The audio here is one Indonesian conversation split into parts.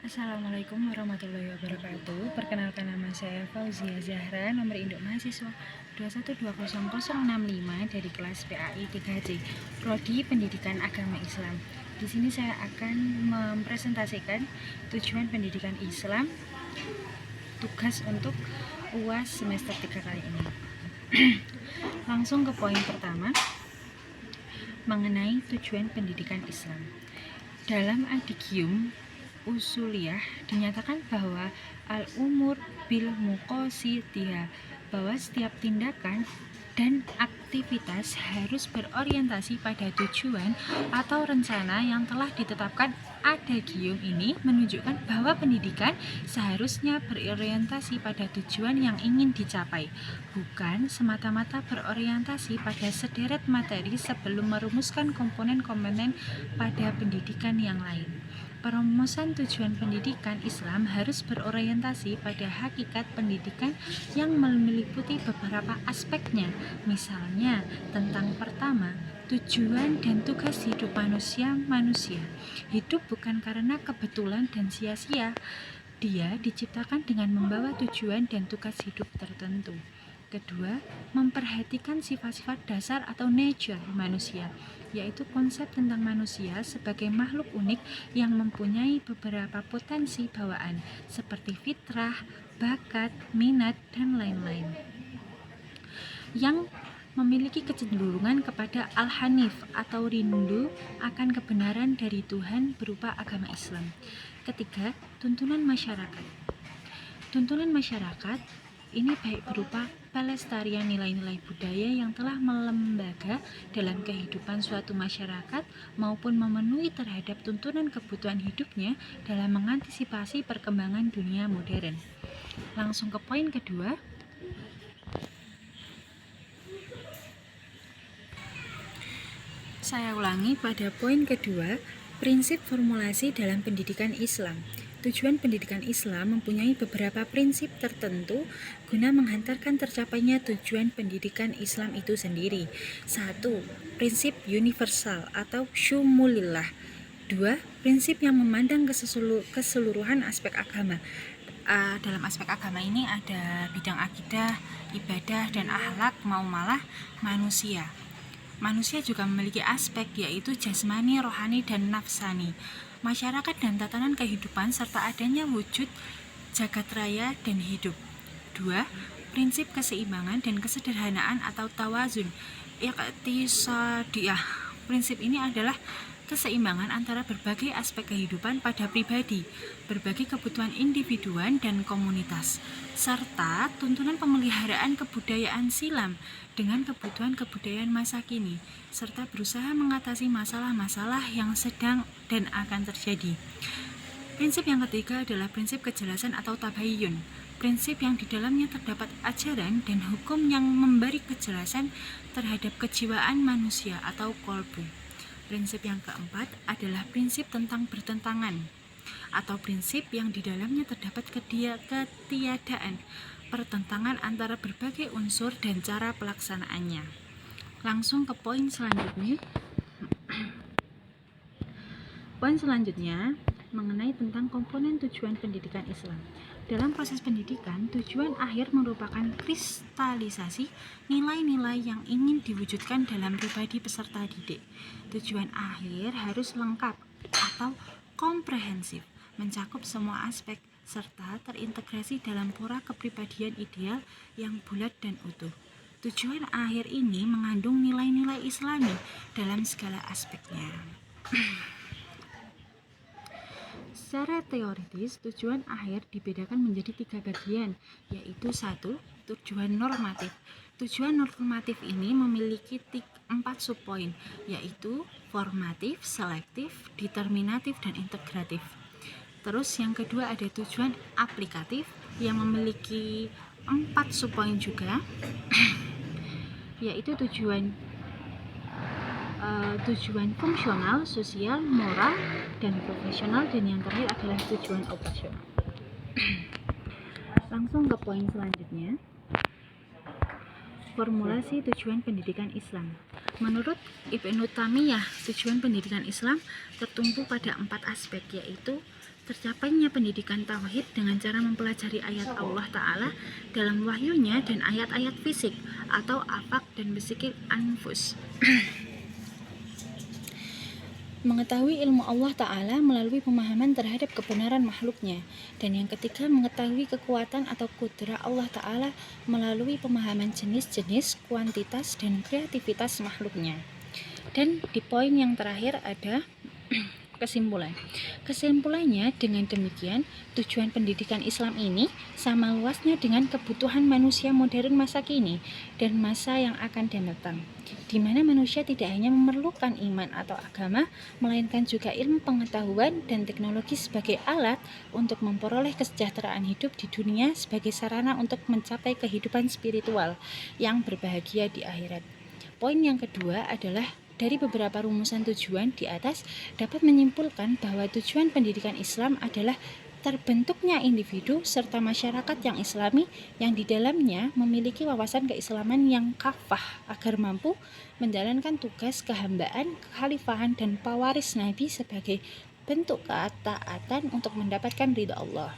Assalamualaikum warahmatullahi wabarakatuh. Perkenalkan, nama saya Fauzia Zahra, nomor induk mahasiswa 2120065 dari kelas PAI 3C, Prodi Pendidikan Agama Islam. Di sini saya akan mempresentasikan tujuan pendidikan Islam, tugas untuk UAS semester 3 kali ini. Langsung ke poin pertama, mengenai tujuan pendidikan Islam. Dalam Adigium Usuliyah dinyatakan bahwa al-umur bil muqasidiyah, bahwa setiap tindakan dan aktivitas harus berorientasi pada tujuan atau rencana yang telah ditetapkan. Adagium ini menunjukkan bahwa pendidikan seharusnya berorientasi pada tujuan yang ingin dicapai, bukan semata-mata berorientasi pada sederet materi sebelum merumuskan komponen-komponen pada pendidikan yang lain. Perumusan tujuan pendidikan Islam harus berorientasi pada hakikat pendidikan yang meliputi beberapa aspeknya, misalnya tentang pertama, tujuan dan tugas hidup manusia. Hidup bukan karena kebetulan dan sia-sia. Dia diciptakan dengan membawa tujuan dan tugas hidup tertentu. Kedua, memperhatikan sifat-sifat dasar atau nature manusia, yaitu konsep tentang manusia sebagai makhluk unik yang mempunyai beberapa potensi bawaan seperti fitrah, bakat, minat, dan lain-lain, yang memiliki kecenderungan kepada al-hanif atau rindu akan kebenaran dari Tuhan berupa agama Islam. Ketiga, tuntunan masyarakat. Tuntunan masyarakat ini baik berupa pelestarian nilai-nilai budaya yang telah melembaga dalam kehidupan suatu masyarakat maupun memenuhi terhadap tuntunan kebutuhan hidupnya dalam mengantisipasi perkembangan dunia modern. Langsung ke poin kedua. Saya ulangi, pada poin kedua, prinsip formulasi dalam pendidikan Islam. Tujuan pendidikan Islam mempunyai beberapa prinsip tertentu guna menghantarkan tercapainya tujuan pendidikan Islam itu sendiri. 1. Prinsip universal atau syumulillah. 2. Prinsip yang memandang keseluruhan aspek agama. Dalam aspek agama ini ada bidang akidah, ibadah, dan akhlak malah manusia. Manusia juga memiliki aspek, yaitu jasmani, rohani, dan nafsani, masyarakat dan tatanan kehidupan, serta adanya wujud jagat raya dan hidup. 2. Prinsip keseimbangan dan kesederhanaan atau tawazun iqtisadiyah. Prinsip ini adalah keseimbangan antara berbagai aspek kehidupan pada pribadi, berbagai kebutuhan individuan dan komunitas, serta tuntunan pemeliharaan kebudayaan silam dengan kebutuhan kebudayaan masa kini, serta berusaha mengatasi masalah-masalah yang sedang dan akan terjadi. Prinsip yang ketiga adalah prinsip kejelasan atau tabayyun, prinsip yang di dalamnya terdapat ajaran dan hukum yang memberi kejelasan terhadap kejiwaan manusia atau kolbu. Prinsip yang keempat adalah prinsip tentang bertentangan, atau prinsip yang di dalamnya terdapat ketiadaan pertentangan antara berbagai unsur dan cara pelaksanaannya. Langsung ke poin selanjutnya. Poin selanjutnya mengenai tentang komponen tujuan pendidikan Islam. Dalam proses pendidikan, tujuan akhir merupakan kristalisasi nilai-nilai yang ingin diwujudkan dalam pribadi peserta didik. Tujuan akhir harus lengkap atau komprehensif, mencakup semua aspek, serta terintegrasi dalam pora kepribadian ideal yang bulat dan utuh. Tujuan akhir ini mengandung nilai-nilai Islami dalam segala aspeknya. Secara teoritis, tujuan akhir dibedakan menjadi 3 bagian, yaitu 1. Tujuan normatif. Tujuan normatif ini memiliki 4 subpoin, yaitu formatif, selektif, determinatif, dan integratif. Terus yang kedua ada tujuan aplikatif yang memiliki 4 subpoin juga, yaitu tujuan fungsional, sosial, moral, dan profesional, dan yang terakhir adalah tujuan operasional. Langsung ke poin selanjutnya. Formulasi tujuan pendidikan Islam. Menurut Ibnu Taimiyah, tujuan pendidikan Islam tertumpu pada 4 aspek, yaitu tercapainya pendidikan tauhid dengan cara mempelajari ayat Allah Ta'ala dalam wahyunya dan ayat-ayat fisik atau afak dan besikir anfus. Mengetahui ilmu Allah Ta'ala melalui pemahaman terhadap kebenaran makhluknya. Dan yang ketiga, mengetahui kekuatan atau kudrah Allah Ta'ala melalui pemahaman jenis-jenis, kuantitas, dan kreativitas makhluknya. Dan di poin yang terakhir ada kesimpulan. Kesimpulannya, dengan demikian, tujuan pendidikan Islam ini sama luasnya dengan kebutuhan manusia modern masa kini dan masa yang akan datang, di mana manusia tidak hanya memerlukan iman atau agama, melainkan juga ilmu pengetahuan dan teknologi sebagai alat untuk memperoleh kesejahteraan hidup di dunia sebagai sarana untuk mencapai kehidupan spiritual yang berbahagia di akhirat. Poin yang kedua adalah dari beberapa rumusan tujuan di atas dapat menyimpulkan bahwa tujuan pendidikan Islam adalah terbentuknya individu serta masyarakat yang islami yang di dalamnya memiliki wawasan keislaman yang kafah agar mampu menjalankan tugas kehambaan, kekhalifahan, dan pewaris Nabi sebagai bentuk ketaatan untuk mendapatkan ridha Allah.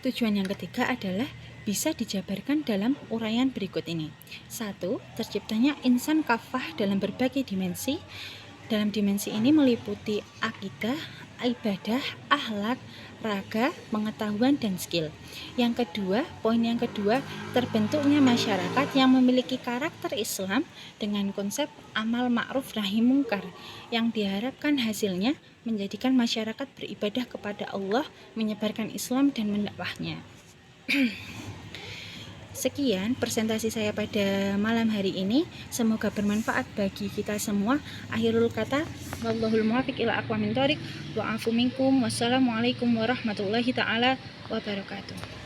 Tujuan yang ketiga adalah bisa dijabarkan dalam uraian berikut ini. 1. Terciptanya insan kafah dalam berbagai dimensi. Dalam dimensi ini meliputi akidah, ibadah, akhlak, raga, pengetahuan, dan skill. Poin yang kedua, terbentuknya masyarakat yang memiliki karakter Islam dengan konsep amal ma'ruf nahi mungkar yang diharapkan hasilnya menjadikan masyarakat beribadah kepada Allah, menyebarkan Islam, dan mendakwahnya. Sekian presentasi saya pada malam hari ini. Semoga bermanfaat bagi kita semua. Akhirul kata, wallahul muwaffiq ila aqwamit thoriq. Wa'afu minkum. Wassalamualaikum warahmatullahi taala wabarakatuh.